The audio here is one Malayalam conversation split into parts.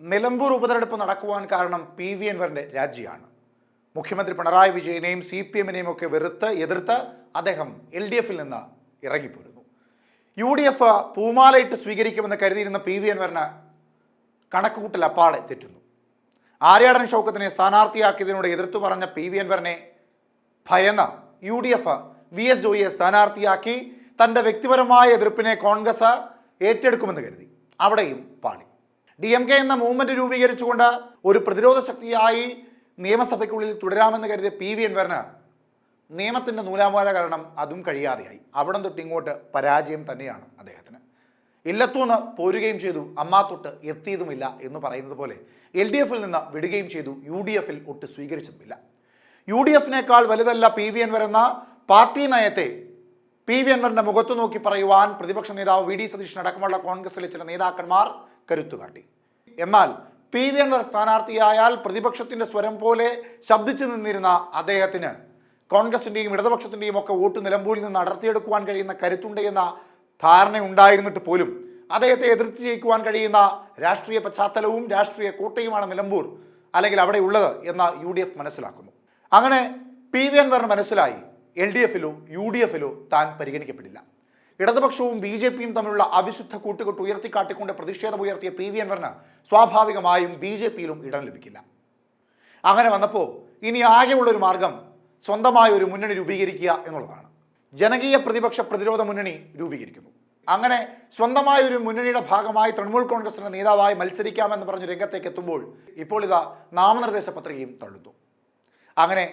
നിലമ്പൂർ ഉപതെരഞ്ഞെടുപ്പ് നടക്കുവാൻ കാരണം പി.വി. അൻവറിന്റെ രാജിയാണ്. മുഖ്യമന്ത്രി പിണറായി വിജയനെയും CPM-നെയും ഒക്കെ എതിർത്ത് അദ്ദേഹം LDF-ൽ നിന്ന് ഇറങ്ങിപ്പോരുന്നു. UDF പൂമാലയിട്ട് സ്വീകരിക്കുമെന്ന് കരുതിയിരുന്ന പി.വി. അൻവറിന് കണക്കുകൂട്ടൽ അപ്പാടെ തെറ്റുന്നു. ആര്യാടൻ ഷൗക്കത്തിനെ സ്ഥാനാർത്ഥിയാക്കിയതിനോട് എതിർത്തു പറഞ്ഞ പി.വി. അൻവറിനെ ഭയന്ന് UDF VS ജോയിയെ സ്ഥാനാർത്ഥിയാക്കി തൻ്റെ വ്യക്തിപരമായ എതിർപ്പിനെ കോൺഗ്രസ് ഏറ്റെടുക്കുമെന്ന് കരുതി. അവിടെയും പാളി. DMK എന്ന മൂവ്മെന്റ് രൂപീകരിച്ചുകൊണ്ട് ഒരു പ്രതിരോധ ശക്തിയായി നിയമസഭയ്ക്കുള്ളിൽ തുടരാമെന്ന് കരുതിയ പി.വി. അൻവറിന് നിയമത്തിൻ്റെ നൂലാമാല കാരണം അതും കഴിയാതെയായി. അവിടം തൊട്ട് ഇങ്ങോട്ട് പരാജയം തന്നെയാണ് അദ്ദേഹത്തിന്. ഇല്ലത്തൂന്ന് പോരുകയും ചെയ്തു, അമ്മാത്തൊട്ട് എത്തിയതുമില്ല എന്ന് പറയുന്നത് പോലെ LDF-ൽ നിന്ന് വിടുകയും ചെയ്തു, UDF-ൽ ഒട്ട് സ്വീകരിച്ചതുമില്ല. UDF-നേക്കാൾ വലുതല്ല പി.വി. അൻവർ എന്ന പാർട്ടി നയത്തെ പി.വി. അൻവറിന്റെ മുഖത്തു നോക്കി പറയുവാൻ പ്രതിപക്ഷ നേതാവ് VD സതീശൻ അടക്കമുള്ള കോൺഗ്രസിലെ ചില നേതാക്കന്മാർ കരുത്തുകാട്ടി. എന്നാൽ പി.വി. അൻവർ സ്ഥാനാർത്ഥിയായാൽ പ്രതിപക്ഷത്തിന്റെ സ്വരം പോലെ ശബ്ദിച്ചു നിന്നിരുന്ന അദ്ദേഹത്തിന് കോൺഗ്രസിന്റെയും ഇടതുപക്ഷത്തിന്റെയും ഒക്കെ വോട്ട് നിലമ്പൂരിൽ നിന്ന് അടർത്തിയെടുക്കുവാൻ കഴിയുന്ന കരുത്തുണ്ട് എന്ന ധാരണയുണ്ടായിരുന്നിട്ട് പോലും അദ്ദേഹത്തെ എതിർത്ത് ജയിക്കുവാൻ കഴിയുന്ന രാഷ്ട്രീയ പശ്ചാത്തലവും രാഷ്ട്രീയ കോട്ടയുമാണ് നിലമ്പൂർ അല്ലെങ്കിൽ അവിടെ ഉള്ളത് എന്ന് UDF മനസ്സിലാക്കുന്നു. അങ്ങനെ പി.വി. അൻവറിന് മനസ്സിലായി LDF-ലോ UDF-ലോ താൻ പരിഗണിക്കപ്പെടില്ല. ഇടതുപക്ഷവും BJP-യും തമ്മിലുള്ള അവിശുദ്ധ കൂട്ടുകെട്ട് ഉയർത്തിക്കാട്ടിക്കൊണ്ട് പ്രതിഷേധമുയർത്തിയ പി.വി. അൻവറിന് സ്വാഭാവികമായും BJP-യിലും ഇടം ലഭിക്കില്ല. അങ്ങനെ വന്നപ്പോൾ ഇനി ആകെയുള്ളൊരു മാർഗം സ്വന്തമായ ഒരു മുന്നണി രൂപീകരിക്കുക എന്നുള്ളതാണ്. ജനകീയ പ്രതിപക്ഷ പ്രതിരോധ മുന്നണി രൂപീകരിക്കുന്നു. അങ്ങനെ സ്വന്തമായ ഒരു മുന്നണിയുടെ ഭാഗമായി തൃണമൂൽ കോൺഗ്രസിന്റെ നേതാവായി മത്സരിക്കാമെന്ന് പറഞ്ഞ് രംഗത്തേക്ക് എത്തുമ്പോൾ ഇപ്പോൾ ഇതാ നാമനിർദ്ദേശ പത്രികയും തള്ളുന്നു. അങ്ങനെ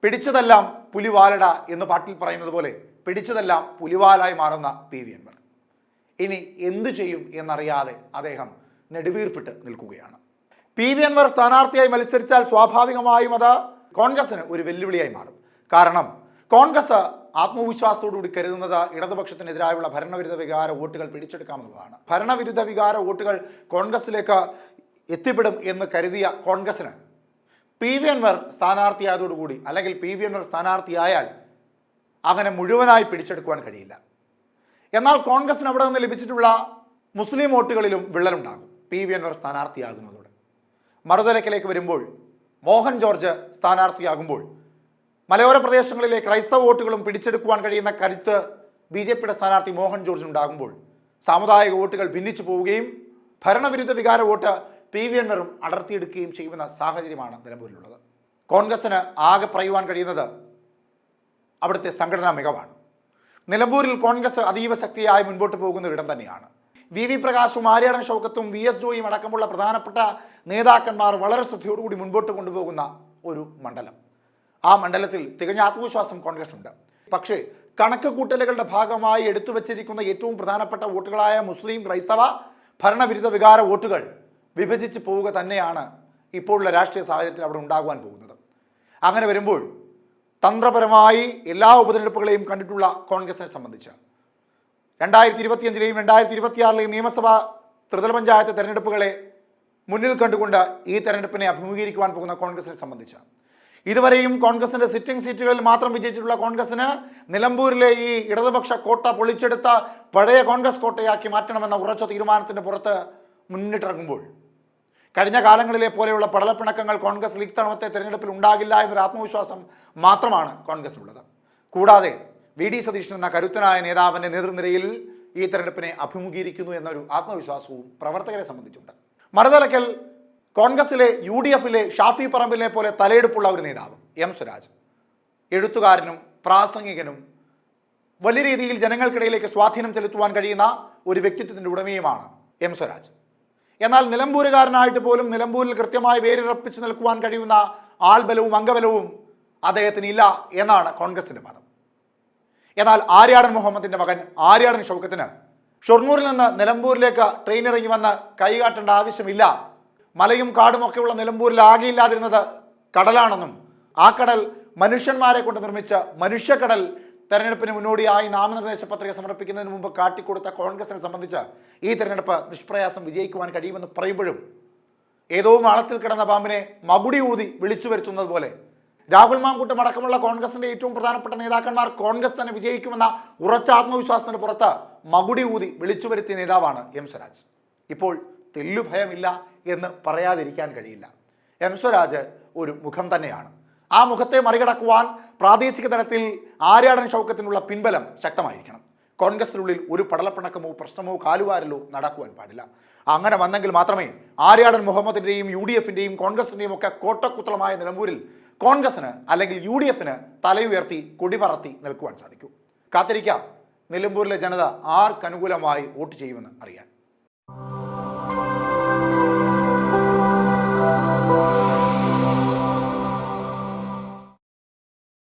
പിടിച്ചതെല്ലാം പുലിവാലട എന്ന് പാട്ടിൽ പറയുന്നത് പോലെ പിടിച്ചതെല്ലാം പുലിവാലായി മാറുന്ന പി.വി. അൻവർ ഇനി എന്തു ചെയ്യും എന്നറിയാതെ അദ്ദേഹം നെടുവീർപ്പിട്ട് നിൽക്കുകയാണ്. പി.വി. അൻവർ സ്ഥാനാർത്ഥിയായി മത്സരിച്ചാൽ സ്വാഭാവികമായും അത് കോൺഗ്രസിന് ഒരു വെല്ലുവിളിയായി മാറും. കാരണം കോൺഗ്രസ് ആത്മവിശ്വാസത്തോടുകൂടി കരുതുന്നത് ഇടതുപക്ഷത്തിനെതിരായുള്ള ഭരണവിരുദ്ധ വികാര വോട്ടുകൾ പിടിച്ചെടുക്കാമെന്നുള്ളതാണ്. ഭരണവിരുദ്ധ വികാര വോട്ടുകൾ കോൺഗ്രസിലേക്ക് എത്തിപ്പെടും എന്ന് കരുതിയ കോൺഗ്രസിന് പി.വി. അൻവർ സ്ഥാനാർത്ഥിയായതോടുകൂടി അല്ലെങ്കിൽ പി.വി. അൻവർ സ്ഥാനാർത്ഥിയായാൽ അങ്ങനെ മുഴുവനായി പിടിച്ചെടുക്കുവാൻ കഴിയില്ല. എന്നാൽ കോൺഗ്രസിന് അവിടെ നിന്ന് ലഭിച്ചിട്ടുള്ള മുസ്ലിം വോട്ടുകളിലും വിള്ളലുണ്ടാകും പി.വി. അൻവർ സ്ഥാനാർത്ഥിയാകുന്നതോടെ. മറുതലക്കിലേക്ക് വരുമ്പോൾ മോഹൻ ജോർജ് സ്ഥാനാർത്ഥിയാകുമ്പോൾ മലയോര പ്രദേശങ്ങളിലെ ക്രൈസ്തവ വോട്ടുകളും പിടിച്ചെടുക്കുവാൻ കഴിയുന്ന കരുത്ത് BJP-യുടെ സ്ഥാനാർത്ഥി മോഹൻ ജോർജ് ഉണ്ടാകുമ്പോൾ സാമുദായിക വോട്ടുകൾ ഭിന്നിച്ചു പോവുകയും ഭരണവിരുദ്ധ വികാര വോട്ട് പി.വി. അൻവറും അടർത്തിയെടുക്കുകയും ചെയ്യുന്ന സാഹചര്യമാണ് നിലമ്പൂരിലുള്ളത്. കോൺഗ്രസിന് ആകെ പറയുവാൻ കഴിയുന്നത് അവിടുത്തെ സംഘടനാ മികവാണ്. നിലമ്പൂരിൽ കോൺഗ്രസ് അതീവ ശക്തിയായി മുൻപോട്ട് പോകുന്ന ഇടം തന്നെയാണ്. VV പ്രകാശും ആര്യാടൻ ഷൗക്കത്തും VS ജോയിയും അടക്കമുള്ള പ്രധാനപ്പെട്ട നേതാക്കന്മാർ വളരെ ശ്രദ്ധയോടുകൂടി മുൻപോട്ട് കൊണ്ടുപോകുന്ന ഒരു മണ്ഡലം. ആ മണ്ഡലത്തിൽ തികഞ്ഞ ആത്മവിശ്വാസം കോൺഗ്രസ് ഉണ്ട്. പക്ഷേ കണക്ക് കൂട്ടലുകളുടെ ഭാഗമായി എടുത്തു വച്ചിരിക്കുന്ന ഏറ്റവും പ്രധാനപ്പെട്ട വോട്ടുകളായ മുസ്ലിം ക്രൈസ്തവ ഭരണവിരുദ്ധ വികാര വോട്ടുകൾ വിഭജിച്ച് പോവുക തന്നെയാണ് ഇപ്പോഴുള്ള രാഷ്ട്രീയ സാഹചര്യത്തിൽ അവിടെ ഉണ്ടാകുവാൻ പോകുന്നത്. അങ്ങനെ വരുമ്പോൾ തന്ത്രപരമായി എല്ലാ ഉപതെരഞ്ഞെടുപ്പുകളെയും കണ്ടിട്ടുള്ള കോൺഗ്രസിനെ സംബന്ധിച്ച് 2025-ലെയും 2026-ലെയും നിയമസഭാ ത്രിതല പഞ്ചായത്ത് തെരഞ്ഞെടുപ്പുകളെ മുന്നിൽ കണ്ടുകൊണ്ട് ഈ തെരഞ്ഞെടുപ്പിനെ അഭിമുഖീകരിക്കുവാൻ പോകുന്ന കോൺഗ്രസിനെ സംബന്ധിച്ച് ഇതുവരെയും കോൺഗ്രസിൻ്റെ സിറ്റിംഗ് സീറ്റുകളിൽ മാത്രം വിജയിച്ചിട്ടുള്ള കോൺഗ്രസിന് നിലമ്പൂരിലെ ഈ ഇടതുപക്ഷ കോട്ട പൊളിച്ചെടുത്ത പഴയ കോൺഗ്രസ് കോട്ടയാക്കി മാറ്റണമെന്ന ഉറച്ച തീരുമാനത്തിൻ്റെ പുറത്ത് മുന്നിട്ടിറങ്ങുമ്പോൾ കഴിഞ്ഞ കാലങ്ങളിലെ പോലെയുള്ള പടലപ്പിണക്കങ്ങൾ കോൺഗ്രസ് ഇത്തവണത്തെ തെരഞ്ഞെടുപ്പിൽ ഉണ്ടാകില്ല എന്നൊരു ആത്മവിശ്വാസം മാത്രമാണ് കോൺഗ്രസിനുള്ളത്. കൂടാതെ VD സതീശൻ എന്ന കരുത്തനായ നേതാവിൻ്റെ നേതൃനിരയിൽ ഈ തെരഞ്ഞെടുപ്പിനെ അഭിമുഖീകരിക്കുന്നു എന്നൊരു ആത്മവിശ്വാസവും പ്രവർത്തകരെ സംബന്ധിച്ചുണ്ട്. മറുതലക്കൽ കോൺഗ്രസിലെ UDF-ലെ ഷാഫി പറമ്പിലിനെ പോലെ തലയെടുപ്പുള്ള ഒരു നേതാവ് M സ്വരാജ്, എഴുത്തുകാരനും പ്രാസംഗികനും വലിയ രീതിയിൽ ജനങ്ങൾക്കിടയിലേക്ക് സ്വാധീനം ചെലുത്തുവാൻ കഴിയുന്ന ഒരു വ്യക്തിത്വത്തിൻ്റെ ഉടമയുമാണ് M സ്വരാജ്. എന്നാൽ നിലമ്പൂരുകാരനായിട്ട് പോലും നിലമ്പൂരിൽ കൃത്യമായി വേരുറപ്പിച്ച് നിൽക്കുവാൻ കഴിയുന്ന ആൾബലവും അംഗബലവും അദ്ദേഹത്തിന് ഇല്ല എന്നാണ് കോൺഗ്രസിൻ്റെ വാദം. എന്നാൽ ആര്യാടൻ മുഹമ്മദിൻ്റെ മകൻ ആര്യാടൻ ഷൗക്കത്തിന് ഷൊർണൂരിൽ നിന്ന് നിലമ്പൂരിലേക്ക് ട്രെയിൻ ഇറങ്ങി വന്ന് കൈകാട്ടേണ്ട ആവശ്യമില്ല. മലയും കാടുമൊക്കെയുള്ള നിലമ്പൂരിൽ ആകെയില്ലാതിരുന്നത് കടലാണെന്നും ആ കടൽ മനുഷ്യന്മാരെ കൊണ്ട് നിർമ്മിച്ച മനുഷ്യക്കടൽ തെരഞ്ഞെടുപ്പിന് മുന്നോടിയായി നാമനിർദ്ദേശ പത്രിക സമർപ്പിക്കുന്നതിന് മുമ്പ് കാട്ടിക്കൊടുത്ത കോൺഗ്രസിനെ സംബന്ധിച്ച് ഈ തെരഞ്ഞെടുപ്പ് നിഷ്പ്രയാസം വിജയിക്കുവാൻ കഴിയുമെന്ന് പറയുമ്പോഴും ഏതോ മാളത്തിൽ കിടന്ന പാമ്പിനെ മകുടി ഊതി വിളിച്ചു വരുത്തുന്നത് പോലെ രാഹുൽ മാങ്കൂട്ടം അടക്കമുള്ള കോൺഗ്രസിന്റെ ഏറ്റവും പ്രധാനപ്പെട്ട നേതാക്കന്മാർ കോൺഗ്രസ് തന്നെ വിജയിക്കുമെന്ന ഉറച്ച ആത്മവിശ്വാസത്തിന് പുറത്ത് മകുടി ഊതി വിളിച്ചു വരുത്തിയ നേതാവാണ് M സ്വരാജ്. ഇപ്പോൾ തെല്ലുഭയമില്ല എന്ന് പറയാതിരിക്കാൻ കഴിയില്ല. എം സ്വരാജ് ഒരു മുഖം തന്നെയാണ്. ആ മുഖത്തെ മറികടക്കുവാൻ പ്രാദേശിക തലത്തിൽ ആര്യാടൻ ഷൗക്കത്തിനുള്ള പിൻബലം ശക്തമായിരിക്കണം. കോൺഗ്രസിനുള്ളിൽ ഒരു പടലപ്പിണക്കമോ പ്രശ്നമോ കാലുവാരലോ നടക്കുവാൻ പാടില്ല. അങ്ങനെ വന്നെങ്കിൽ മാത്രമേ ആര്യാടൻ മുഹമ്മദിൻ്റെയും UDFിൻ്റെയും കോൺഗ്രസിൻ്റെയും ഒക്കെ കോട്ടക്കുത്തളമായ നിലമ്പൂരിൽ കോൺഗ്രസിന് അല്ലെങ്കിൽ UDFിന് തലയുയർത്തി കൊടിപറത്തി നിൽക്കുവാൻ സാധിക്കൂ. കാത്തിരിക്കാം നിലമ്പൂരിലെ ജനത ആർക്കനുകൂലമായി വോട്ട് ചെയ്യുമെന്ന് അറിയാൻ.